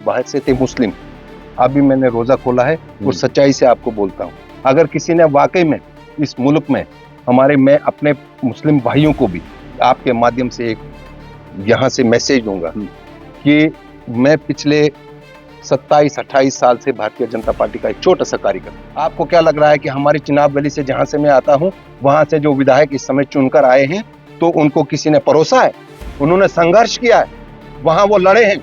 बाहर से थे मुस्लिम, अभी मैंने रोजा खोला है और सच्चाई से आपको बोलता हूँ, अगर किसी ने वाकई में इस मुल्क में मैं अपने मुस्लिम भाइयों को भी आपके माध्यम से एक यहाँ से मैसेज दूंगा कि मैं पिछले 27-28 साल से भारतीय जनता पार्टी का एक छोटा सा कार्यकर्ता। आपको क्या लग रहा है कि हमारी चिनाब गली से जहां से मैं आता हूं वहां से जो विधायक इस समय चुनकर आए हैं तो उनको किसी ने परोसा है? उन्होंने संघर्ष किया है, वहां वो लड़े हैं।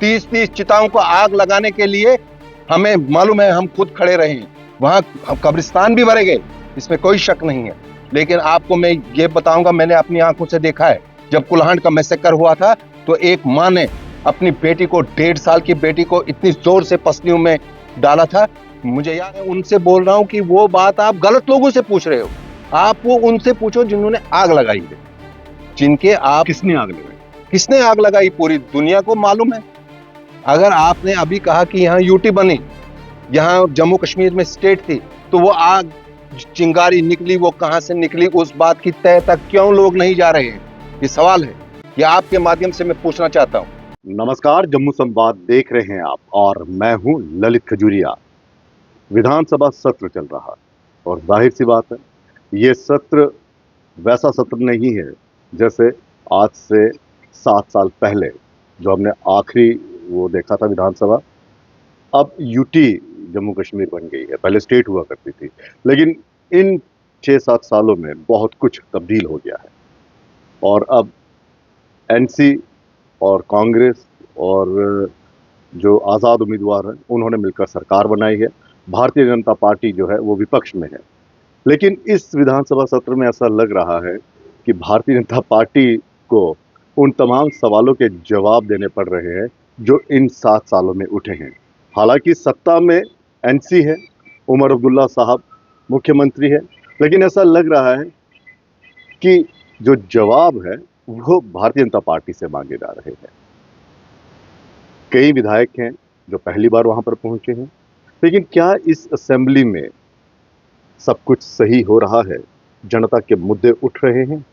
30-30 चिताओं को आग लगाने के लिए हमें मालूम है, हम खुद खड़े रहे हैं, वहां कब्रिस्तान भी भरे गए, इसमें कोई शक नहीं है। लेकिन आपको मैं ये बताऊंगा, मैंने अपनी आंखों से देखा है, जब कुल्हाड़ का मैसेकर हुआ था तो एक माँ ने अपनी बेटी को, 1.5 साल की बेटी को इतनी जोर से पसलियों में डाला था। मुझे याद है, उनसे बोल रहा हूं कि वो बात आप गलत लोगों से पूछ रहे हो, आप वो उनसे पूछो जिन्होंने आग लगाई है, जिनके आप किसने आग लगाई? किसने आग लगाई पूरी दुनिया को मालूम है। अगर आपने अभी कहा कि यहाँ यूटी बनी, यहाँ जम्मू कश्मीर में स्टेट थी, तो वो आग चिंगारी निकली, वो कहां से निकली, उस बात की तह तक क्यों लोग नहीं जा रहे हैं? ये सवाल है, ये आपके माध्यम से मैं पूछना चाहता हूं। नमस्कार, जम्मू संवाद देख रहे हैं आप और मैं हूं ललित खजूरिया। विधानसभा सत्र चल रहा है और जाहिर सी बात है, ये सत्र वैसा सत्र नहीं है जैसे आज से 7 साल पहले जो हमने आखिरी वो देखा था विधानसभा। अब यूटी जम्मू कश्मीर बन गई है, पहले स्टेट हुआ करती थी, लेकिन इन 6-7 सालों में बहुत कुछ तब्दील हो गया है और अब एनसी और कांग्रेस और जो आज़ाद उम्मीदवार हैं उन्होंने मिलकर सरकार बनाई है। भारतीय जनता पार्टी जो है वो विपक्ष में है। लेकिन इस विधानसभा सत्र में ऐसा लग रहा है कि भारतीय जनता पार्टी को उन तमाम सवालों के जवाब देने पड़ रहे हैं जो इन 7 सालों में उठे हैं। हालांकि सत्ता में एनसी है, उमर अब्दुल्ला साहब मुख्यमंत्री है, लेकिन ऐसा लग रहा है कि जो जवाब है वो भारतीय जनता पार्टी से मांगे जा रहे हैं। कई विधायक हैं जो पहली बार वहां पर पहुंचे हैं, लेकिन क्या इस असेंबली में सब कुछ सही हो रहा है? जनता के मुद्दे उठ रहे हैं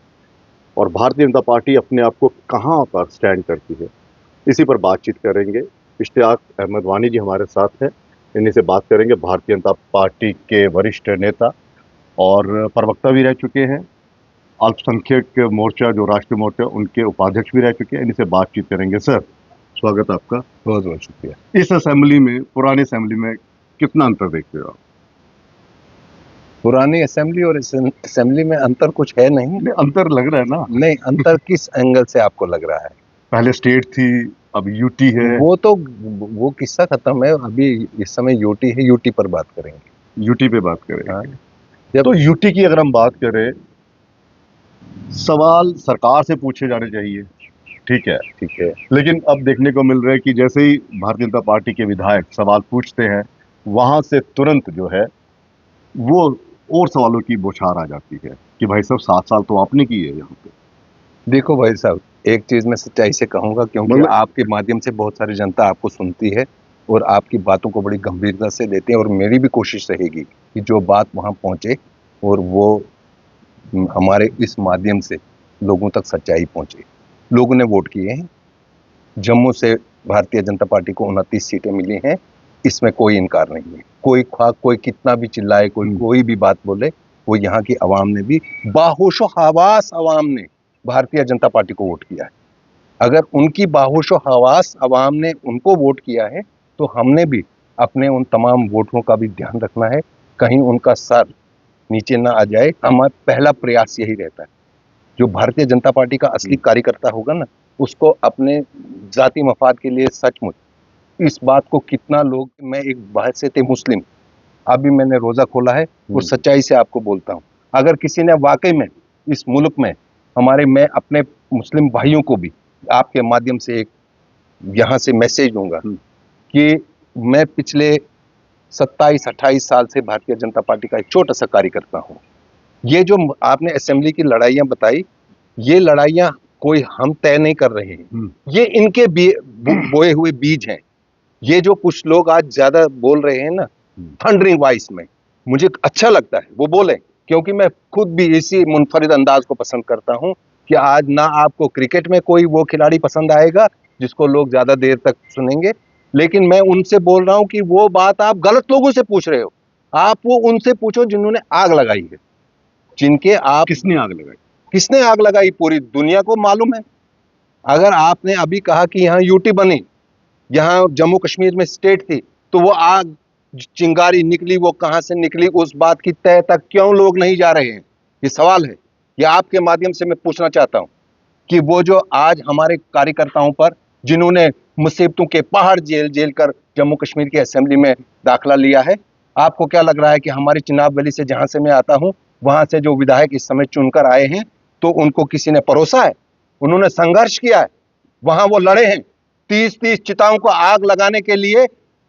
और भारतीय जनता पार्टी अपने आप को कहां पर स्टैंड करती है, इसी पर बातचीत करेंगे। इश्तियाक अहमद वानी जी हमारे साथ हैं, इन्हीं से बात करेंगे। भारतीय जनता पार्टी के वरिष्ठ नेता और प्रवक्ता भी रह चुके हैं, अल्पसंख्यक मोर्चा जो राष्ट्रीय मोर्चा उनके उपाध्यक्ष भी रह चुके हैं, इनसे बातचीत करेंगे। सर, स्वागत आपका। बहुत बहुत शुक्रिया। इस असेंबली में, पुरानी असेंबली में कितना अंतर देखते हो आप? पुरानी असेंबली और इस असेंबली में अंतर कुछ है नहीं। अंतर लग रहा है ना? नहीं, अंतर किस एंगल से आपको लग रहा है? पहले स्टेट थी, अब यूटी है। वो किस्सा खत्म है, अभी इस समय यूटी है, यूटी पर बात करेंगे। यूटी पे बात करेंगे। हाँ। तो यूटी की अगर हम बात करें, सवाल सरकार से पूछे जाने चाहिए, ठीक है, लेकिन अब देखने को मिल रहा है कि जैसे ही भारतीय जनता पार्टी के विधायक सवाल पूछते हैं, वहां से तुरंत जो है वो और सवालों की बौछार आ जाती है कि भाई साहब 7 साल तो आपने की है यहाँ पे। देखो भाई साहब, एक चीज मैं सच्चाई से कहूंगा, क्योंकि आपके माध्यम से बहुत सारी जनता आपको सुनती है और आपकी बातों को बड़ी गंभीरता से लेते हैं, और मेरी भी कोशिश रहेगी कि जो बात वहां पहुंचे और वो हमारे इस माध्यम से लोगों तक सच्चाई पहुंचे। लोगों ने वोट किए हैं, जम्मू से भारतीय जनता पार्टी को 29 सीटें मिली हैं, इसमें कोई इनकार नहीं है। कोई कितना भी चिल्लाए, कोई भी बात बोले, वो यहाँ की आवाम ने भी बाहोशो हवास आवाम ने भारतीय जनता पार्टी को वोट किया है। अगर उनकी बाहोशो हवास आवाम ने उनको वोट किया है तो हमने भी अपने उन तमाम वोटरों का भी ध्यान रखना है, कहीं उनका सर नीचे ना आ जाए। हमारा पहला प्रयास यही रहता है। जो भारतीय जनता पार्टी का असली कार्यकर्ता होगा ना, उसको अपने जाति मफाद के लिए सचमुच इस बात को कितना लोग, मैं एक बाहर से थे मुस्लिम, अभी मैंने रोजा खोला है और सच्चाई से आपको बोलता हूं, अगर किसी ने वाकई में इस मुल्क में मैं अपने मुस्लिम भाइयों को भी आपके माध्यम से एक यहाँ से मैसेज दूंगा कि मैं पिछले 27-28 साल से भारतीय जनता पार्टी का एक छोटा सा कार्यकर्ता हूं। ये जो आपने असेंबली की लड़ाइयां बताई, ये लड़ाइयां कोई हम तय नहीं कर रहे हैं, ये इनके बोए हुए बीज हैं। ये जो कुछ लोग आज ज्यादा बोल रहे हैं ना थंडरिंग वॉइस में, मुझे अच्छा लगता है वो बोले, क्योंकि मैं खुद भी इसी मुनफरिद अंदाज को पसंद करता हूं कि आज ना आपको क्रिकेट में कोई वो खिलाड़ी पसंद आएगा जिसको लोग ज्यादा देर तक सुनेंगे, लेकिन मैं उनसे बोल रहा हूं कि वो बात आप गलत लोगों से पूछ रहे हो। आप वो उनसे पूछो जिन्होंने आग लगाई है, जिनके आप किसने आग लगाई? किसने आग लगाई पूरी दुनिया को मालूम है। अगर आपने अभी कहा कि यहाँ यूटी बनी, यहाँ जम्मू कश्मीर में स्टेट थी, तो वो आग चिंगारी निकली, वो कहां से निकली, उस बात की तह तक क्यों लोग नहीं जा रहे हैं? ये सवाल है। ये आपके माध्यम से मैं पूछना चाहता हूं कि वो जो आज हमारे कार्यकर्ताओं पर जिन्होंने मुसीबतों के पहाड़ झेल झेल कर जम्मू कश्मीर की असेंबली में दाखिला लिया है, आपको क्या लग रहा है कि हमारी चिनाब गली से जहां से मैं आता हूं, वहां से जो विधायक इस समय चुनकर आए हैं, तो उनको किसी ने परोसा है? उन्होंने संघर्ष किया है, वहां वो लड़े हैं। 30-30 चिताओं को आग लगाने के लिए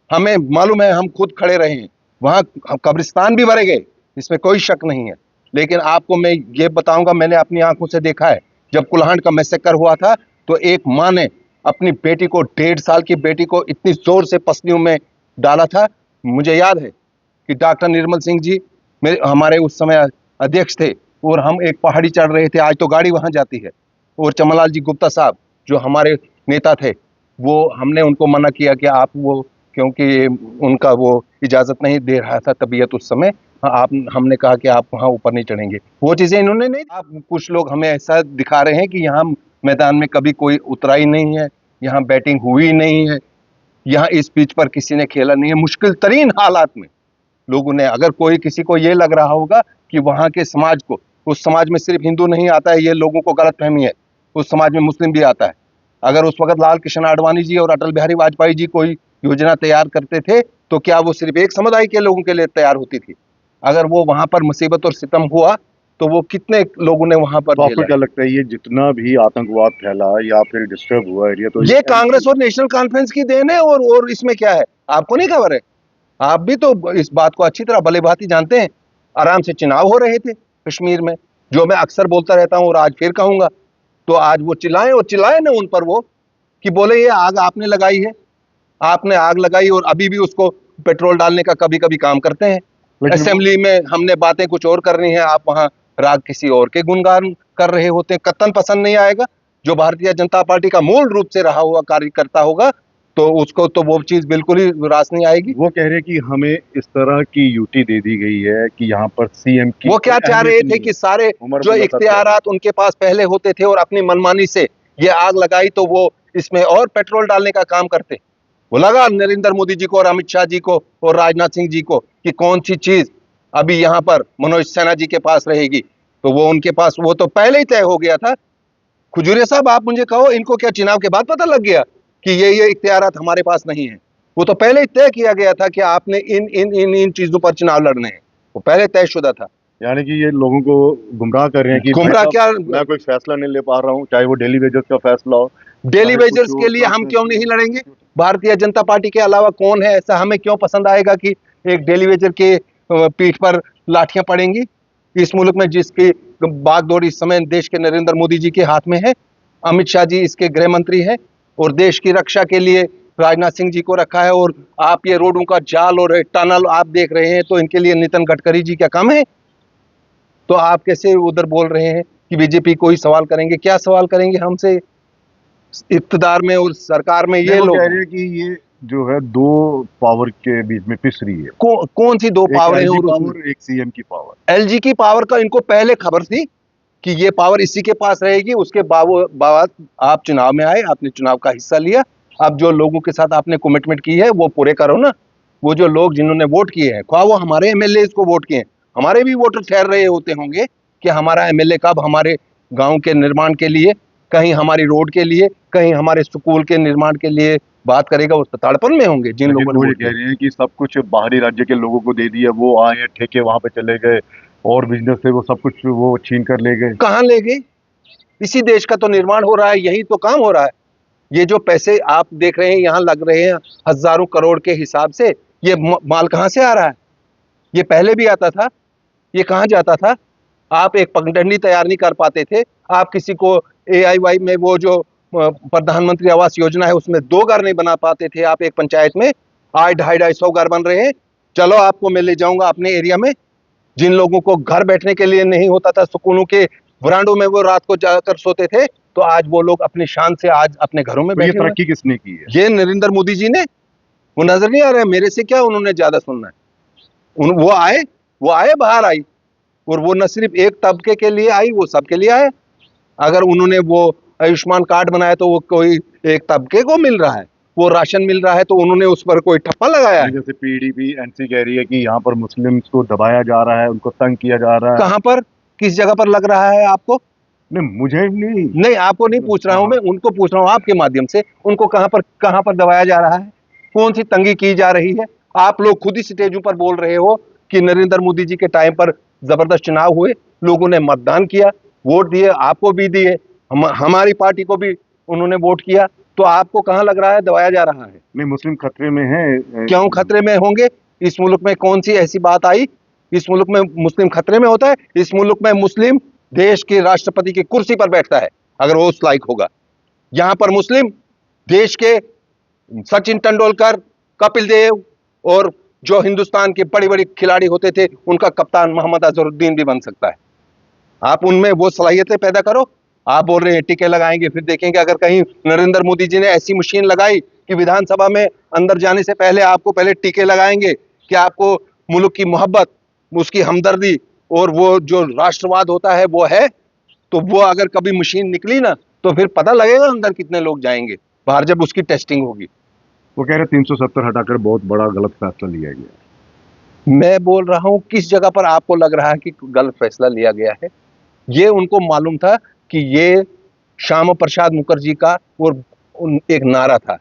हमें मालूम है, हम खुद खड़े रहे हैं। वहां कब्रिस्तान भी भरे गए, इसमें कोई शक नहीं है। लेकिन आपको मैं ये बताऊंगा, मैंने अपनी आंखों से देखा है, जब कुल्हाड़ का मैसेकर हुआ था, तो एक माँ ने अपनी बेटी को, 1.5 साल की बेटी को इतनी जोर से पसलियों में डाला था। मुझे याद है कि डॉक्टर निर्मल सिंह जी मेरे हमारे उस समय अध्यक्ष थे, और हम एक पहाड़ी चढ़ रहे थे, आज तो गाड़ी वहां जाती है, और चमनलाल जी गुप्ता साहब जो हमारे नेता थे, वो हमने उनको मना किया कि आप वो, क्योंकि उनका वो इजाजत नहीं दे रहा था तबीयत उस समय, आप हमने कहा कि आप वहां ऊपर नहीं चढ़ेंगे। वो चीजें इन्होंने नहीं। आप कुछ लोग हमें ऐसा दिखा रहे हैं कि यहाँ मैदान में कभी कोई उतरा ही नहीं है, यहाँ बैटिंग हुई नहीं है, यहाँ इस पिच पर किसी ने खेला नहीं है। मुश्किल तरीन हालात में लोगों ने, अगर कोई किसी को ये लग रहा होगा कि वहां के समाज को, उस समाज में सिर्फ हिंदू नहीं आता है, ये लोगों को गलतफहमी है, उस समाज में मुस्लिम भी आता है। अगर उस वक्त लाल कृष्ण आडवाणी जी और अटल बिहारी वाजपेयी जी कोई योजना तैयार करते थे, तो क्या वो सिर्फ एक समुदाय के लोगों के लिए तैयार होती थी? अगर वो वहां पर मुसीबत और सितम हुआ, तो वो कितने लोगों ने वहां पर तो आपको झेला क्या है? लगता है ये जितना भी आतंकवाद फैला या फिर डिस्टर्ब हुआ एरिया, तो ये कांग्रेस और नेशनल कॉन्फ्रेंस की देन है, और इसमें क्या है, आपको नहीं खबर है? आप भी तो इस बात को अच्छी तरह भली भांति जानते हैं। आराम से चुनाव हो रहे थे कश्मीर में, जो मैं अक्सर बोलता रहता हूं और आज फिर कहूंगा। तो आज वो चिल्लाए, और चिल्लाए ना उन पर वो, कि बोले ये आग आपने लगाई है, आपने आग लगाई, और अभी भी उसको पेट्रोल डालने का कभी कभी काम करते हैं। लेकिन असेंबली में हमने बातें कुछ और करनी है, आप वहां राग किसी और के गुणगान कर रहे होते हैं। कत्तन पसंद नहीं आएगा। जो भारतीय जनता पार्टी का मूल रूप से रहा हुआ कार्यकर्ता होगा, तो उसको तो वो चीज बिल्कुल ही रास नहीं आएगी। वो कह रहे हैं कि हमें इस तरह की यूटी दे दी गई है कि यहाँ पर सीएम की वो क्या कोई चाह रहे अहमियत थे नहीं कि है। सारे उमर जो अब्दुल्ला साहब कह रहे इख्तियारात उनके पास पहले होते थे, और अपनी मनमानी से ये आग लगाई, तो वो इसमें और पेट्रोल डालने का काम करते। वो लगा नरेंद्र मोदी जी को और अमित शाह जी को और राजनाथ सिंह जी को कि कौन सी चीज अभी यहाँ पर मनोज सिन्हा जी के पास रहेगी, तो वो उनके पास, वो तो पहले ही तय हो गया था। खुजूरिया साहब, आप मुझे कहो, इनको क्या चुनाव के बाद पता लग गया कि ये इख्तियारात हमारे पास नहीं है? वो तो पहले ही तय किया गया था कि आपने इन इन इन इन चीजों पर चुनाव लड़ने हैं, वो पहले तयशुदा था। यानी कि ये लोगों को गुमराह कर रहे हैं कि गुमराह भाई क्या? साहब, मैं कोई फैसला नहीं ले पा रहा हूँ, चाहे वो डेली वेजेस का फैसला हो, डेली चाहे कुछ वेजर्स के और लिए हम क्यों नहीं का। लड़ेंगे? भारतीय जनता पार्टी के अलावा कौन है ऐसा? हमें क्यों पसंद आएगा कि एक डेली वेजर के पीठ पर लाठियां पड़ेंगी? इस मुल्क में जिसकी बागडोर इस समय देश के नरेंद्र मोदी जी के हाथ में है, अमित शाह जी इसके गृह मंत्री हैं, और देश की रक्षा के लिए राजनाथ सिंह जी को रखा है, और आप ये रोडों का जाल और टनल आप देख रहे हैं, तो इनके लिए नितिन गडकरी जी क्या कम है? तो आप कैसे उधर बोल रहे हैं कि बीजेपी को ही सवाल करेंगे? क्या सवाल करेंगे हमसे? इक्तदार में और सरकार में ये वो लोग कह हैं। रहे हैं कि ये जो है दो पावर के बीच में पिस रही है, कौन सी दो एक पावर है? एलजी और उसमें पावर, एक सीएम की पावर। एलजी की पावर का इनको पहले खबर थी कि ये पावर इसी के पास रहेगी। उसके बाद आप चुनाव में आए, आपने चुनाव का हिस्सा लिया। अब जो लोगों के साथ आपने कमिटमेंट की है वो पूरे करो ना। वो जो लोग जिन्होंने वोट किए हैं, ख्वाह वो हमारे एमएलए को वोट किए हैं, हमारे भी वोटर ठहर रहे होते होंगे कि हमारा एमएलए कब हमारे गांव के निर्माण के लिए, कहीं हमारी रोड के लिए, कहीं हमारे स्कूल के निर्माण के लिए बात करेगा। उस तड़पन में होंगे जिन लेकिन लोगों ने वो ये वोट कह किया। रहे हैं कि सब कुछ बाहरी राज्य के लोगों को दे दिया, वो आए ठेके वहां पे चले गए और बिजनेस से वो सब कुछ वो छीन कर ले गए। कहां ले गए? इसी देश का तो निर्माण हो रहा है, यही तो काम हो रहा है। ये जो पैसे आप देख रहे हैं यहाँ लग रहे हैं हजारों करोड़ के हिसाब से, ये माल कहां से आ रहा है? ये पहले भी आता था, ये कहां जाता था? आप एक पगडंडी तैयार नहीं कर पाते थे। आप किसी को एआईवाई में वो जो प्रधानमंत्री आवास योजना है उसमें 2 घर नहीं बना पाते थे आप एक पंचायत में। आज 250-250 घर बन रहे हैं। चलो आपको मैं ले जाऊंगा अपने एरिया में, जिन लोगों को घर बैठने के लिए नहीं होता था, सुकूनों के वरांडों में वो रात को जाकर सोते थे, तो आज वो लोग अपनी शान से आज अपने घरों में तो ये बैठे हुए हैं। तरक्की किसने की है? ये नरेंद्र मोदी जी ने, वो नजर नहीं आ रहा है? मेरे से क्या उन्होंने ज्यादा सुनना है? वो आए बाहर आई, और वो न सिर्फ एक तबके के लिए आई, वो सबके लिए आए। अगर उन्होंने वो आयुष्मान कार्ड बनाया तो वो कोई एक तबके को मिल रहा है, वो राशन मिल रहा है तो उन्होंने उस पर कोई ठप्पा लगाया है? जैसे पीडीपी एनसी कह रही है कि यहाँ पर मुस्लिम्स को दबाया जा रहा है, उनको तंग किया जा रहा है। कहां पर, किस जगह पर लग रहा है आपको? नहीं, मुझे नहीं। नहीं, आपको नहीं पूछ रहा हूं मैं, उनको पूछ रहा हूं आपके माध्यम से, उनको कहां पर दबाया जा रहा है? कौन सी तंगी की जा रही है? आप लोग खुद ही स्टेजों पर बोल रहे हो कि नरेंद्र मोदी जी के टाइम पर जबरदस्त चुनाव हुए, लोगों ने मतदान किया, वोट दिए, आपको भी दिए, हमारी पार्टी को भी उन्होंने वोट किया, तो आपको कहां लग रहा है दबाया जा रहा है? नहीं, मुस्लिम खतरे में है। क्यों खतरे में होंगे? इस मुल्क में कौन सी ऐसी बात आई? इस मुल्क में मुस्लिम खतरे में होता है? इस मुल्क में मुस्लिम देश के राष्ट्रपति की कुर्सी पर बैठता है, अगर वो उस लायक होगा। यहां पर मुस्लिम देश के सचिन तेंदुलकर, कपिल देव, और जो हिंदुस्तान के बड़े बड़े खिलाड़ी होते थे, उनका कप्तान मोहम्मद अजहरुद्दीन भी बन सकता है। आप उनमें वो सलाहियतें पैदा करो। आप बोल रहे हैं टीके लगाएंगे, फिर देखेंगे अगर कहीं नरेंद्र मोदी जी ने ऐसी मशीन लगाई कि विधानसभा में अंदर जाने से पहले आपको पहले टीके लगाएंगे, कि आपको मुल्क की मोहब्बत, उसकी हमदर्दी और वो जो राष्ट्रवाद होता है वो है, तो वो अगर कभी मशीन निकली ना, तो फिर पता लगेगा अंदर कितने लोग जाएंगे बाहर, जब उसकी टेस्टिंग होगी। वो कह रहे 370 हटाकर बहुत बड़ा गलत फैसला लिया गया। मैं बोल रहा हूं किस जगह पर आपको लग रहा है कि गलत फैसला लिया गया है? ये उनको मालूम था कि ये श्यामा प्रसाद मुखर्जी का और एक नारा था।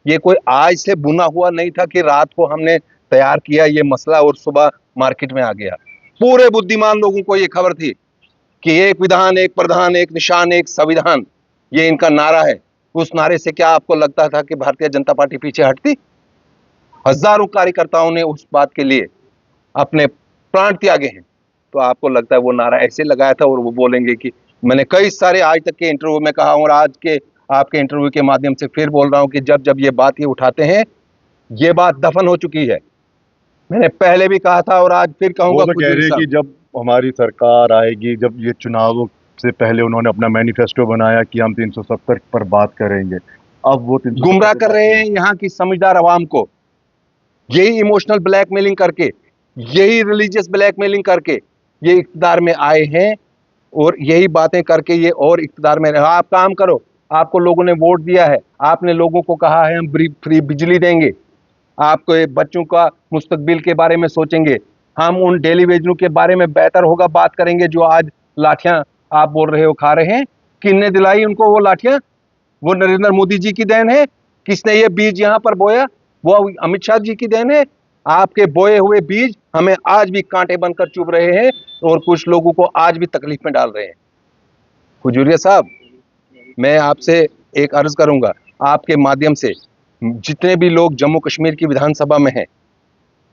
ये कोई आज से बुना हुआ नहीं था कि रात को हमने तैयार किया ये मसला और सुबह मार्केट में आ गया। पूरे बुद्धिमान लोगों को ये खबर थी कि एक विधान, एक प्रधान, एक निशान, एक संविधान, ये इनका नारा है। उस नारे से क्या आपको लगता था कि भारतीय जनता पार्टी पीछे हटती? हजारों कार्यकर्ताओं ने उस बात के लिए अपने प्राण त्यागे हैं। तो आपको लगता है वो नारा ऐसे लगाया था, और वो बोलेंगे कि मैंने कई सारे आज तक के इंटरव्यू में कहा, और आज के आपके इंटरव्यू के माध्यम से फिर बोल रहा हूं कि जब जब ये बात ये उठाते हैं, ये बात दफन हो चुकी है। मैंने पहले भी कहा था और आज फिर कहूंगा। वो तो कह रहे हैं कि जब हमारी सरकार आएगी, जब ये चुनाव से पहले उन्होंने अपना मैनिफेस्टो बनाया कि हम 370 पर बात करेंगे, अब वो गुमराह कर रहे हैं यहाँ की समझदार आवाम को, यही इमोशनल ब्लैकमेलिंग करके, यही रिलीजियस ब्लैकमेलिंग करके ये इख्तिदार में आए हैं, और यही बातें करके ये और इख्तिदार में रहे। आप काम करो, आपको लोगों ने वोट दिया है, आपने लोगों को कहा है हम फ्री बिजली देंगे, आपको बच्चों का मुस्तकबिल के बारे में सोचेंगे, हम उन डेली वेजरों के बारे में बेहतर होगा बात करेंगे जो आज लाठियां आप बोल रहे हो खा रहे हैं। किसने दिलाई उनको वो लाठियां? वो नरेंद्र मोदी जी की देन है। किसने ये बीज यहां पर बोया? वो अमित शाह जी की देन है। आपके बोए हुए बीज हमें आज भी कांटे बनकर चुभ रहे हैं, और कुछ लोगों को आज भी तकलीफ में डाल रहे हैं। खुजूरिया साहब, मैं आपसे एक अर्ज करूंगा, आपके माध्यम से जितने भी लोग जम्मू कश्मीर की विधानसभा में हैं,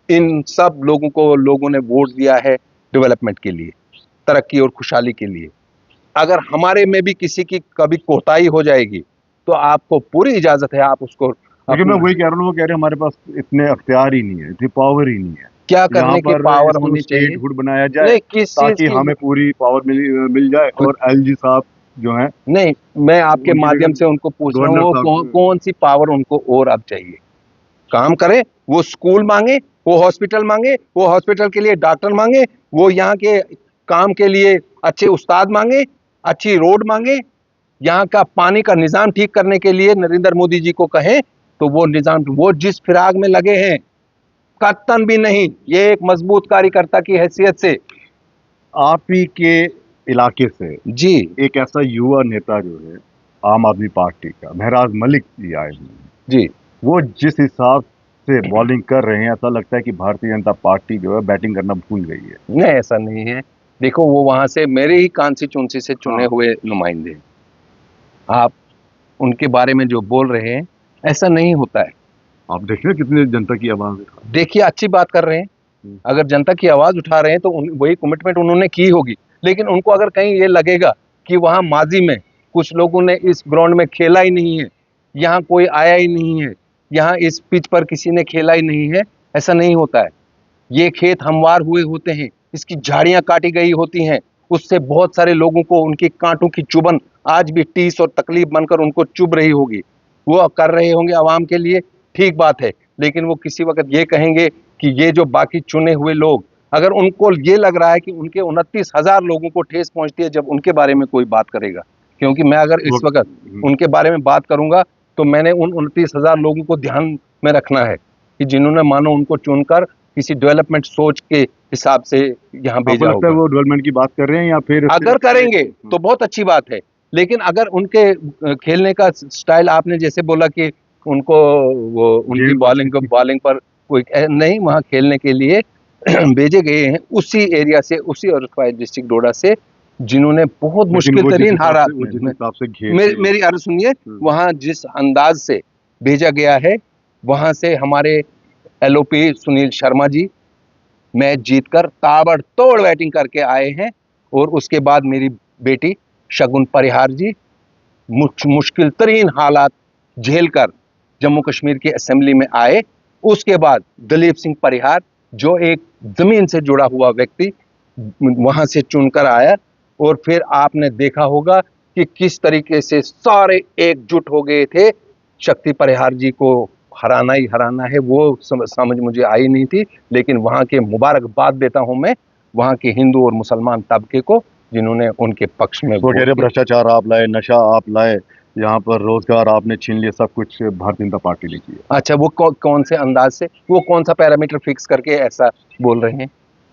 इन सब लोगों को लोगों ने वोट दिया है डेवलपमेंट के लिए, तरक्की और खुशहाली के लिए। अगर हमारे में भी किसी की कभी कोताही हो जाएगी तो आपको पूरी इजाजत है, आप उसको। लेकिन मैं वही कह रहा हूँ, वो कह रहे हैं हमारे पास इतने अख्तियार ही नहीं है, इतनी पावर ही नहीं है। क्या करने की पावर होनी चाहिए? स्टेटहुड बनाया जाए ताकि हमें पूरी पावर मिल जाए, और एलजी साहब जो हैं, नहीं, मैं आपके माध्यम से उनको पूछ रहा हूँ कौन सी पावर उनको और अब चाहिए? काम करें, वो स्कूल मांगे, वो हॉस्पिटल मांगे, वो हॉस्पिटल के लिए डॉक्टर मांगे, वो यहाँ के काम के लिए अच्छे उस्ताद मांगे, अच्छी रोड मांगे, यहाँ का पानी का निजाम ठीक करने के लिए नरेंद्र मोदी जी को कहें, तो वो निजाम, वो जिस फिराक में लगे हैं, कतन भी नहीं। ये एक मजबूत कार्यकर्ता की हैसियत से, आप ही के इलाके से जी एक ऐसा युवा नेता जो है आम आदमी पार्टी का, महराज मलिक जी आए हुए हैं जी, वो जिस हिसाब से बॉलिंग कर रहे हैं, ऐसा लगता है कि भारतीय जनता पार्टी जो है बैटिंग करना भूल गई है। नहीं, ऐसा नहीं है। देखो, वो वहां से मेरे ही कांस्टिट्यूंसी से चुने हुए नुमाइंदे, आप उनके बारे में जो बोल रहे हैं, ऐसा नहीं होता है। आप देखिए कितनी जनता की आवाज है। देखिए, अच्छी बात कर रहे हैं, अगर जनता की आवाज उठा रहे हैं तो वही कमिटमेंट उन्होंने की होगी। लेकिन उनको अगर कहीं ये लगेगा कि वहां माजी में कुछ लोगों ने इस ग्राउंड में खेला ही नहीं है, यहाँ कोई आया ही नहीं है, यहाँ इस पिच पर किसी ने खेला ही नहीं है, ऐसा नहीं होता है। ये खेत हमवार हुए होते हैं, इसकी झाड़ियां काटी गई होती हैं, उससे बहुत सारे लोगों को उनकी कांटों की चुभन आज भी टीस और तकलीफ बनकर उनको चुभ रही होगी। वो कर रहे होंगे आवाम के लिए, ठीक बात है। लेकिन वो किसी वक्त ये कहेंगे कि ये जो बाकी चुने हुए लोग, अगर उनको ये लग रहा है कि उनके 29,000 लोगों को ठेस पहुंचती है जब उनके बारे में कोई बात करेगा, क्योंकि मैं अगर इस वक्त उनके बारे में बात करूंगा तो मैंने उन 29,000 लोगों को ध्यान में रखना है कि जिन्होंने मानो उनको चुनकर किसी डेवलपमेंट सोच के हिसाब से यहाँ भेजा होगा। वो डेवलपमेंट की बात कर रहे हैं या फिर अगर करेंगे तो बहुत अच्छी बात है, लेकिन अगर उनके खेलने का स्टाइल आपने जैसे बोला कि उनको वो उनकी बॉलिंग पर कोई नहीं, वहाँ खेलने के लिए भेजे गए हैं उसी एरिया से, उसी डिस्ट्रिक्ट डोडा से, जिन्होंने बहुत मुश्किल तरीन हालात में, मेरी अर्ज सुनिए, वहाँ जिस अंदाज से भेजा गया है, वहाँ से हमारे एलओपी सुनील शर्मा जी मैच जीतकर ताबड़तोड़ बैटिंग करके आए हैं, और उसके बाद मेरी बेटी शगुन परिहार जी मुश्किल तरीन हालात झेलकर जम्मू कश्मीर की असेंबली में आए। उसके बाद दलीप सिंह परिहार, जो एक जमीन से जुड़ा हुआ व्यक्ति, वहां से चुनकर आया, और फिर आपने देखा होगा कि किस तरीके से सारे एकजुट हो गए थे। शक्ति परिहार जी को हराना ही हराना है, वो समझ मुझे आई नहीं थी, लेकिन वहां के मुबारकबाद देता हूं मैं वहां के हिंदू और मुसलमान तबके को, जिन्होंने उनके पक्ष में वो कह रहे भ्रष्टाचार आप लाए, नशा आप लाए, यहाँ पर रोजगार आपने छीन लिया, सब कुछ भारतीय जनता पार्टी ने किया। अच्छा, वो कौन से अंदाज से, वो कौन सा पैरामीटर फिक्स करके ऐसा बोल रहे हैं?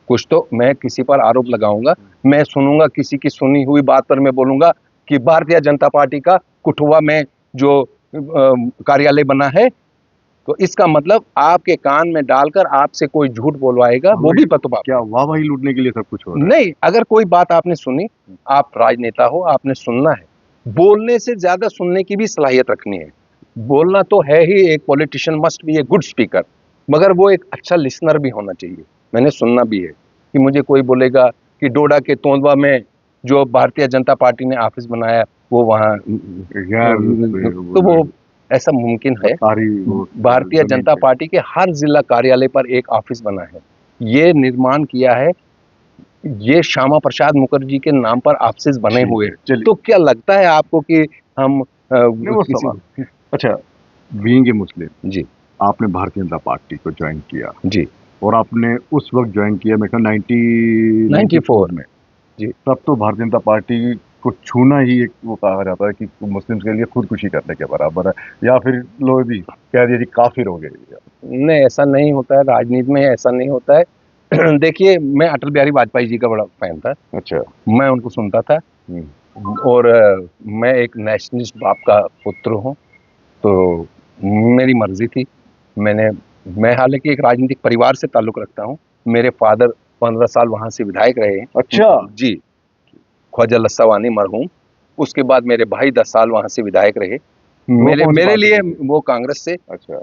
कुछ तो मैं किसी पर आरोप लगाऊंगा, मैं सुनूंगा किसी की सुनी हुई बात पर मैं बोलूंगा कि भारतीय जनता पार्टी का कुठुआ में जो कार्यालय बना है, तो इसका मतलब आपके कान में डालकर आपसे कोई झूठ बोलवाएगा, वो भी पतवा। क्या वाहवाही लूटने के लिए सब कुछ हो रहा है? नहीं, अगर कोई बात आपने सुनी, आप राजनेता हो, आपने सुनना है, बोलने से ज्यादा सुनने की भी सलाहियत रखनी है। बोलना तो है ही, एक politician must be a good speaker, मगर वो एक अच्छा लिसनर भी होना चाहिए। मैंने सुनना भी है कि मुझे कोई बोलेगा कि डोडा के तोंदवा में जो भारतीय जनता पार्टी ने ऑफिस बनाया वो वहाँ, तो वो ऐसा मुमकिन है? भारतीय जनता पार्टी के हर जिला कार्यालय पर एक ऑफिस बना है, ये निर्माण किया है, ये श्यामा प्रसाद मुखर्जी के नाम पर ऑफिस बने हुए हैं। तो क्या लगता है आपको कि हम अच्छा, बीइंग ए मुस्लिम जी, आपने भारतीय जनता पार्टी को ज्वाइन किया जी, और आपने उस वक्त ज्वाइन किया मेरे ख्याल 1994 में जी, तब तो भारतीय जनता पार्टी को छूना ही एक वो कहा जाता है कि मुस्लिम्स के लिए खुदकुशी करने के बराबर है, या फिर लोग भी कह दिया कि काफिर हो गए। नहीं, ऐसा नहीं होता है, राजनीति में ऐसा नहीं होता है। देखिए, मैं अटल बिहारी वाजपेयी जी का बड़ा फैन था। अच्छा, मैं उनको सुनता था, और मैं एक नेशनलिस्ट बाप का पुत्र हूँ, तो मेरी मर्जी थी। मैं हालांकि एक राजनीतिक परिवार से ताल्लुक रखता हूँ। मेरे फादर 15 साल वहां से विधायक रहे हैं। अच्छा जी, ख्वाजा लस्सावानी मरहूम। उसके बाद मेरे भाई 10 साल वहां से विधायक रहे। मेरे लिए वो कांग्रेस से। अच्छा,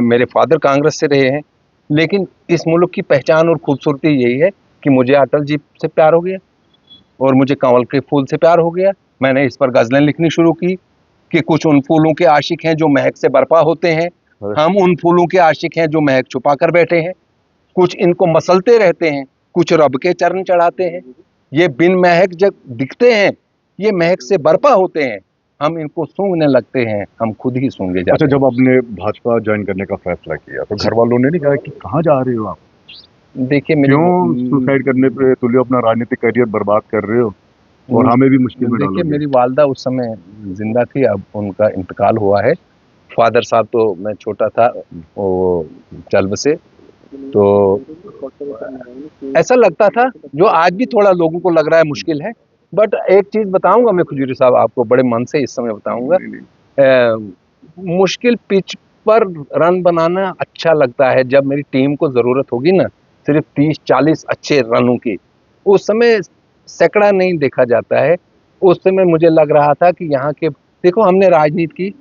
मेरे फादर कांग्रेस से रहे हैं। लेकिन इस मुल्क की पहचान और खूबसूरती यही है कि मुझे अटल जी से प्यार हो गया और मुझे कंवल के फूल से प्यार हो गया। मैंने इस पर गजलें लिखनी शुरू की कि कुछ उन फूलों के आशिक हैं जो महक से बर्पा होते हैं, हम उन फूलों के आशिक हैं जो महक छुपा कर बैठे हैं। कुछ इनको मसलते रहते हैं, कुछ रब के चरण चढ़ाते हैं। ये बिन महक जब दिखते हैं, ये महक से बर्पा होते हैं, हम इनको सूंघने लगते हैं, हम खुद ही सूंघे जाते हैं। अच्छा, जब आपने भाजपा ज्वाइन करने का फैसला किया तो घर वालों ने नहीं कहा कि कहाँ जा रहे हो आप? देखिए, क्यों सुसाइड करने पे तुले अपना राजनीतिक करियर बर्बाद कर रहे हो और हमें भी मुश्किल में डालोगे? देखिए, मेरी वालदा उस समय जिंदा थी, अब उनका इंतकाल हुआ है। फादर साहब तो मैं छोटा था, वो चल बसे, तो ऐसा लगता था जो आज भी थोड़ा लोगों को लग रहा है मुश्किल है। बट एक चीज बताऊंगा मैं खजूरी साहब, आपको बड़े मन से इस समय बताऊंगा, मुश्किल पिच पर रन बनाना अच्छा लगता है। जब मेरी टीम को जरूरत होगी ना सिर्फ 30-40 अच्छे रनों की, उस समय सैकड़ा नहीं देखा जाता है। उस समय मुझे लग रहा था कि यहाँ के, देखो, हमने राजनीति की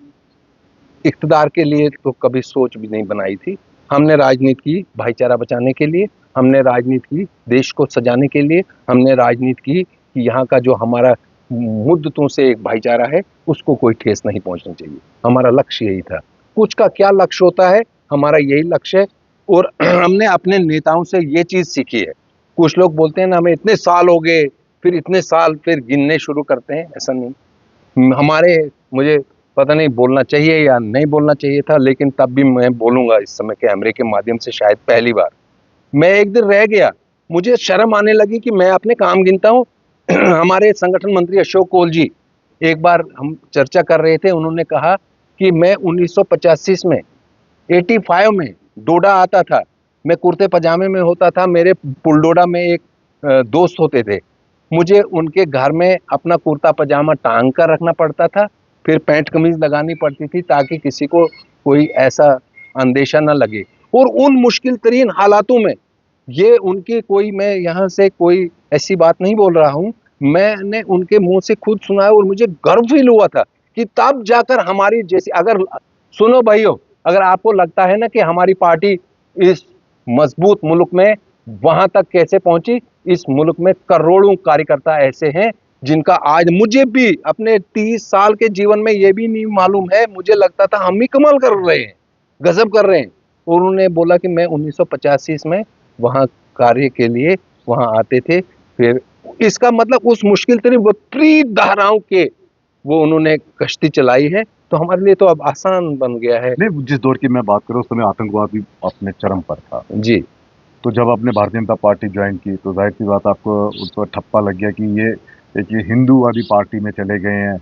इख्तिदार के लिए तो कभी सोच भी नहीं बनाई थी। हमने राजनीति की भाईचारा बचाने के लिए, हमने राजनीति की देश को सजाने के लिए, हमने राजनीति की कि यहाँ का जो हमारा मुद्दतों से एक भाईचारा है उसको कोई ठेस नहीं पहुंचनी चाहिए। हमारा लक्ष्य यही था। कुछ का क्या लक्ष्य होता है, हमारा यही लक्ष्य है। और हमने अपने नेताओं से ये चीज सीखी है। कुछ लोग बोलते हैं ना, हमें इतने साल हो गए, फिर इतने साल फिर गिनने शुरू करते हैं। ऐसा नहीं। मुझे पता नहीं बोलना चाहिए या नहीं बोलना चाहिए था, लेकिन तब भी मैं बोलूंगा इस समय कैमरे के माध्यम से, शायद पहली बार मैं एक दिन रह गया, मुझे शर्म आने लगी कि मैं अपने काम गिनता हूँ। हमारे संगठन मंत्री अशोक कोल जी, एक बार हम चर्चा कर रहे थे, उन्होंने कहा कि मैं 1985 में 85 में डोडा आता था, मैं कुर्ते पजामे में होता था, मेरे पुलडोडा में एक दोस्त होते थे, मुझे उनके घर में अपना कुर्ता पजामा टांग कर रखना पड़ता था, फिर पैंट कमीज लगानी पड़ती थी ताकि किसी को कोई ऐसा अंदेशा न लगे। और उन मुश्किल तरीन हालातों में ये उनकी कोई, मैं यहाँ से कोई ऐसी बात नहीं बोल रहा हूँ, मैंने उनके मुंह से खुद सुना है और मुझे गर्व फील हुआ था कि तब जाकर हमारी जैसी, अगर सुनो भाइयों, अगर आपको लगता है ना कि हमारी पार्टी इस मजबूत मुल्क में वहां तक कैसे पहुंची, इस मुल्क में करोड़ों कार्यकर्ता ऐसे हैं जिनका आज मुझे भी अपने 30 साल के जीवन में ये भी नहीं मालूम है, मुझे लगता था हम ही कमाल कर रहे हैं, गजब कर रहे हैं। और उन्होंने बोला कि मैं 1985 में वहां कार्य के लिए वहां आते थे, फिर इसका मतलब उस मुश्किल तरीन विपरीत धाराओं के वो उन्होंने कश्ती चलाई है, तो हमारे लिए तो अब आसान बन गया है। नहीं, जिस दौर की मैं बात करूँ उस समय आतंकवाद भी अपने चरम पर था जी। तो जब आपने भारतीय जनता पार्टी ज्वाइन की तो जाहिर सी बात आपको उस पर ठप्पा लग गया कि ये एक ये हिंदूवादी पार्टी में चले गए हैं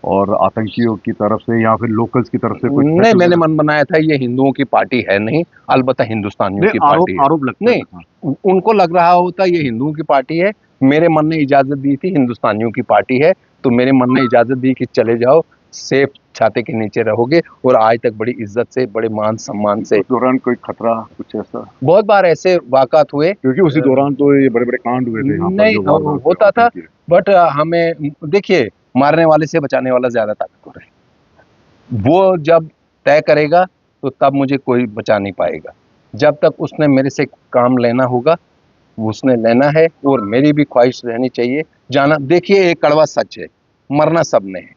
और आतंकियों की तरफ से या फिर लोकल्स की तरफ से कुछ नहीं, मैंने मन बनाया था ये हिंदुओं की पार्टी है नहीं, अलबत्ता हिंदुस्तानियों की पार्टी है। आरोप लगता नहीं, था। उनको लग रहा होता ये हिंदुओं की पार्टी है, मेरे मन ने इजाजत दी थी हिंदुस्तानियों की पार्टी है, तो मेरे मन ने इजाजत दी कि चले जाओ, सेफ छाते के नीचे रहोगे, और आज तक बड़ी इज्जत से, बड़े मान सम्मान से। उस दौरान कोई खतरा कुछ ऐसा? बहुत बार ऐसे वाकत हुए, क्योंकि उसी दौरान तो ये बड़े बड़े कांड हुए थे यहाँ पर नहीं जो वारदात होता था, आतंकी। बट हमें देखिए, मारने वाले से बचाने वाला ज्यादा ताकतवर है, वो जब तय करेगा तो तब मुझे कोई बचा नहीं पाएगा। जब तक उसने मेरे से काम लेना होगा, उसने लेना है, और मेरी भी ख्वाहिश रहनी चाहिए जाना। देखिए, एक कड़वा सच है, मरना सबने है।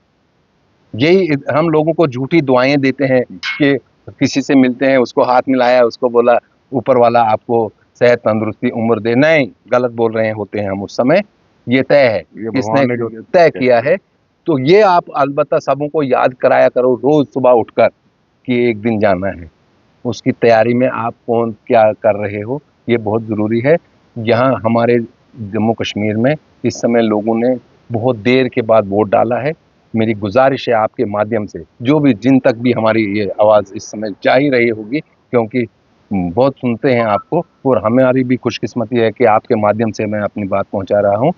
यही हम लोगों को झूठी दुआएं देते हैं कि किसी से मिलते हैं, उसको हाथ मिलाया, उसको बोला ऊपर वाला आपको सेहत तंदुरुस्ती उम्र दे, नहीं, गलत बोल रहे होते हैं हम उस समय। ये तय है, किसने तय किया है, तो ये आप अलबत्ता सबों को याद कराया करो रोज सुबह उठकर कि एक दिन जाना है। उसकी तैयारी में आप कौन क्या कर रहे हो, ये बहुत ज़रूरी है। यहाँ हमारे जम्मू कश्मीर में इस समय लोगों ने बहुत देर के बाद वोट डाला है। मेरी गुजारिश है आपके माध्यम से, जो भी जिन तक भी हमारी ये आवाज़ इस समय जा ही रही होगी, क्योंकि बहुत सुनते हैं आपको, और हमारी भी खुशकिस्मती है कि आपके माध्यम से मैं अपनी बात पहुंचा रहा हूं।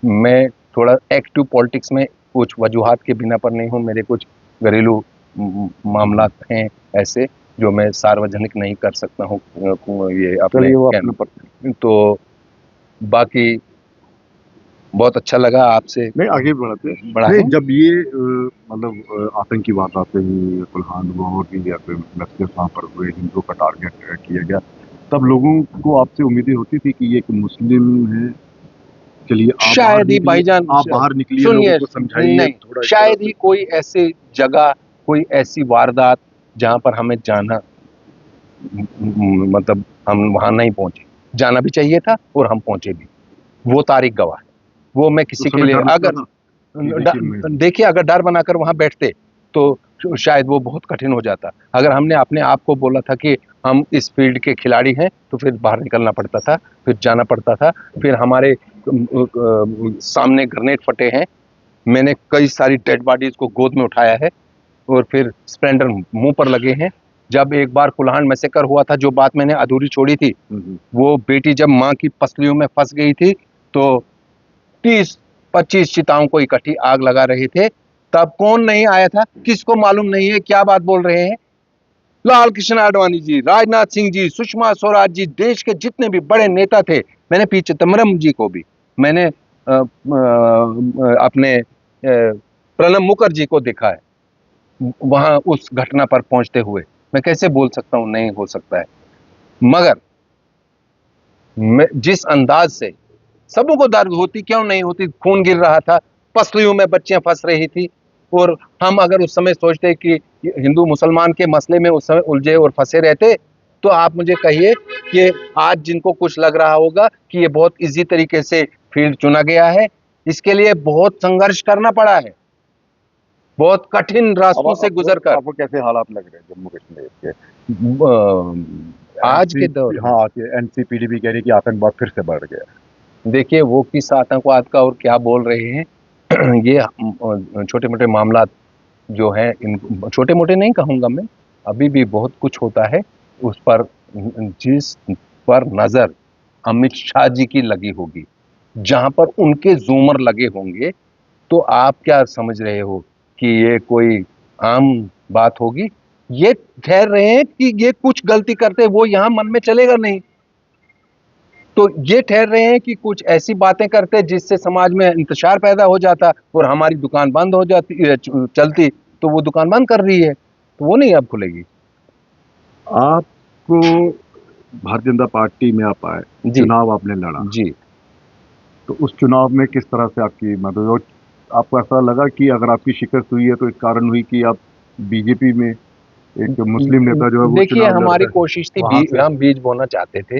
मैं थोड़ा एक्टिव पॉलिटिक्स में कुछ वजूहात के बिना पर नहीं हूं, मेरे कुछ घरेलू मामलात हैं ऐसे जो मैं सार्वजनिक नहीं कर सकता हूँ ये अपने, तो बाकी बहुत अच्छा लगा आपसे। नहीं, आगे बढ़ाते नहीं, जब ये मतलब आतंकी वारदातें हुई, कुल्हान हुआ और भी मस्जिद वहाँ पर हुए, हिंदुओं का टारगेट किया गया, तब लोगों को आपसे उम्मीदें होती थी कि ये एक मुस्लिम है, चलिए शायद ही भाईजान, आप बाहर निकलिए, सुनिए, लोगों को समझाइए, नहीं, शायद ही कोई ऐसी जगह, कोई ऐसी वारदात जहां पर हमें जाना, मतलब हम वहां नहीं पहुंचे। जाना भी चाहिए था और हम पहुंचे भी, वो तारीख गवाह है। वो मैं किसी के लिए, अगर देखिए, अगर डर बनाकर वहां बैठते तो शायद वो बहुत कठिन हो जाता। अगर हमने अपने आप को बोला था कि हम इस फील्ड के खिलाड़ी हैं, तो फिर बाहर निकलना पड़ता था, फिर जाना पड़ता था, फिर हमारे सामने ग्रेनेड फटे हैं, मैंने कई सारी डेड बॉडीज को गोद में उठाया है, और फिर स्प्लेंडर मुंह पर लगे हैं। जब एक बार कुल्हान मैसेकर हुआ था, जो बात मैंने अधूरी छोड़ी थी, वो बेटी जब माँ की पसलियों में फंस गई थी, तो 30-25 चिताओं को इकट्ठी आग लगा रहे थे, तब कौन नहीं आया था, किसको मालूम नहीं है क्या बात बोल रहे हैं। लाल कृष्ण आडवाणी जी, राजनाथ सिंह जी, सुषमा स्वराज जी, देश के जितने भी बड़े नेता थे, मैंने पी चिदम्बरम जी को भी, मैंने अपने प्रणब मुखर्जी को देखा है वहां उस घटना पर पहुंचते हुए। मैं कैसे बोल सकता हूं नहीं हो सकता है, मगर जिस अंदाज से सबों को दर्द होती, क्यों नहीं होती, खून गिर रहा था, पसलियों में बच्चियां फंस रही थी, और हम अगर उस समय सोचते कि हिंदू मुसलमान के मसले में उस समय उलझे और फंसे रहते, तो आप मुझे कहिए कि आज जिनको कुछ लग रहा होगा कि ये बहुत इजी तरीके से फील्ड चुना गया है, इसके लिए बहुत संघर्ष करना पड़ा है, बहुत कठिन रास्तों से गुजर कर। आपको कैसे हालात लग रहे हैं जम्मू कश्मीर के? आज के दौर में हाँ, एनसीपीडी भी कह रही कि आतंकवाद फिर से बढ़ गया। देखिए वो किस आतंकवाद का और क्या बोल रहे हैं। ये छोटे मोटे मामला जो है, इन छोटे मोटे नहीं कहूंगा मैं, अभी भी बहुत कुछ होता है उस पर, जिस पर नजर अमित शाह जी की लगी होगी, जहां पर उनके जूमर लगे होंगे, तो आप क्या समझ रहे हो कि ये कोई आम बात होगी? ये ठहर रहे हैं कि ये कुछ गलती करते वो यहां मन में चलेगा नहीं, तो ये ठहर रहे हैं कि कुछ ऐसी बातें करते जिससे समाज में इंतशार पैदा हो जाता और हमारी दुकान बंद हो जाती चलती, तो वो दुकान बंद कर रही है, तो वो नहीं अब खुलेगी। आपको भारतीय जनता पार्टी में आप आए, चुनाव आपने लड़ा जी, तो उस चुनाव में किस तरह से आपकी मदद, और आपको ऐसा लगा कि अगर आपकी शिकस्त हुई है तो इस कारण हुई कि आप बीजेपी में एक मुस्लिम नेता जो है वो देखिए हमारी कोशिश थी, हम बीज बोना चाहते थे,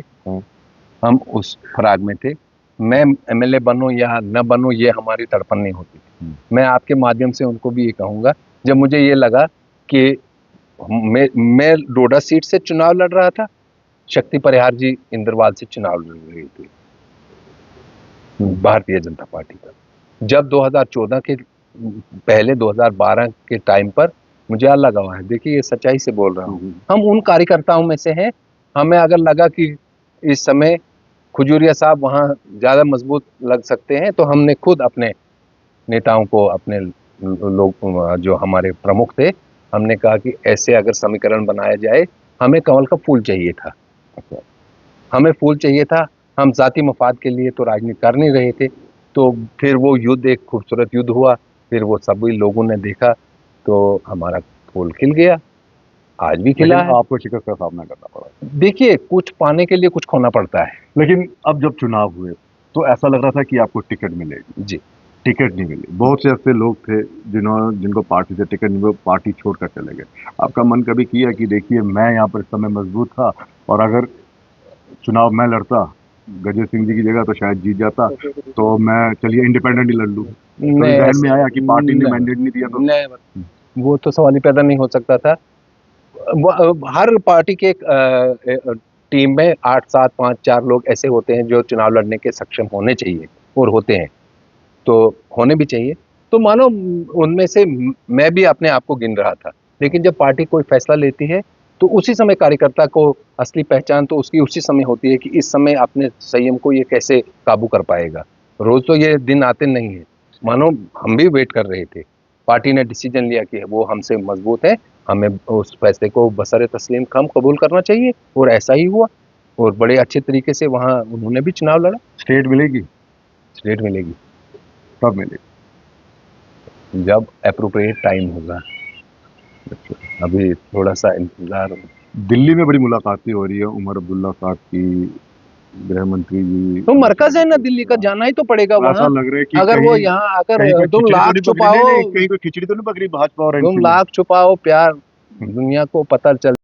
हम उस फराग में थे। मैं एमएलए बनूं या न बनूं ये हमारी तड़पन नहीं होती थी। मैं आपके माध्यम से उनको भी ये कहूंगा, जब मुझे ये लगा कि मैं डोडा सीट से चुनाव लड़ रहा था, शक्ति परिहार जी इंद्रवाल से चुनाव लड़ रही थी भारतीय जनता पार्टी का। जब 2014 के पहले 2012 के टाइम पर मुझे लगा हुआ है, देखिए ये सच्चाई से बोल रहा हूँ, हम उन कार्यकर्ताओं में से हैं। हमें अगर लगा कि इस समय खजूरिया साहब वहां ज्यादा मजबूत लग सकते हैं, तो हमने खुद अपने नेताओं को, अपने लोग जो हमारे प्रमुख थे, हमने कहा कि ऐसे अगर समीकरण बनाया जाए, हमें कमल का फूल चाहिए था, हमें फूल चाहिए था। हम जाति मफाद के लिए तो राजनीति कर नहीं रहे थे। तो फिर वो युद्ध एक खूबसूरत युद्ध हुआ, फिर वो सभी लोगों ने देखा, तो हमारा फूल खिल गया, आज भी खिला है। आपको शिकस्त का सामना करना पड़ा। देखिए कुछ पाने के लिए कुछ खोना पड़ता है। लेकिन अब जब चुनाव हुए तो ऐसा लग रहा था कि आपको टिकट मिलेगी। जी, टिकट नहीं मिली। बहुत से ऐसे लोग थे जिनको पार्टी से टिकट नहीं, वो पार्टी छोड़कर चले गए। आपका मन कभी किया कि देखिए मैं यहाँ पर इस समय मजबूत था और अगर चुनाव मैं लड़ता गजेंद्र सिंह जी की जगह तो शायद जीत जाता, तो मैं चलिए इंडिपेंडेंट ही लड़ लूं? तो जहन में आया कि पार्टी ने मैंडेट नहीं दिया तो? नहीं, वो तो सवाल ही पैदा नहीं हो सकता था। हर पार्टी के टीम में 8, 7, 5, 4 लोग ऐसे होते हैं जो चुनाव लड़ने के सक्षम होने चाहिए और होते हैं, तो होने भी चाहिए। तो मानो उनमें से मैं भी अपने आप को गिन रहा था, लेकिन जब पार्टी कोई फैसला लेती है तो उसी समय कार्यकर्ता को असली पहचान तो उसकी उसी समय होती है कि इस समय अपने संयम को ये कैसे काबू कर पाएगा। रोज तो ये दिन आते नहीं है। मानो हम भी वेट कर रहे थे, पार्टी ने डिसीजन लिया कि वो हमसे मजबूत है, हमें उस फैसले को बसरे तस्लीम हम कबूल करना चाहिए, और ऐसा ही हुआ। और बड़े अच्छे तरीके से वहाँ उन्होंने भी चुनाव लड़ा। स्टेट मिलेगी? स्टेट मिलेगी। कब मिलेगी? जब अप्रोप्रिएट टाइम होगा। अभी थोड़ा सा इंतजार। दिल्ली में बड़ी मुलाकातें हो रही है उमर अब्दुल्ला साहब की, गृह मंत्री जी। तो मरकज है ना दिल्ली का, जाना ही तो पड़ेगा वहाँ। ऐसा लग रहा है कि अगर वो यहाँ आकर तुम लाख छुपाओ, कहीं कोई खिचड़ी तो नहीं पकड़ी भाजपा और तुम लाख छुपाओ प्यार, दुनिया को पता चल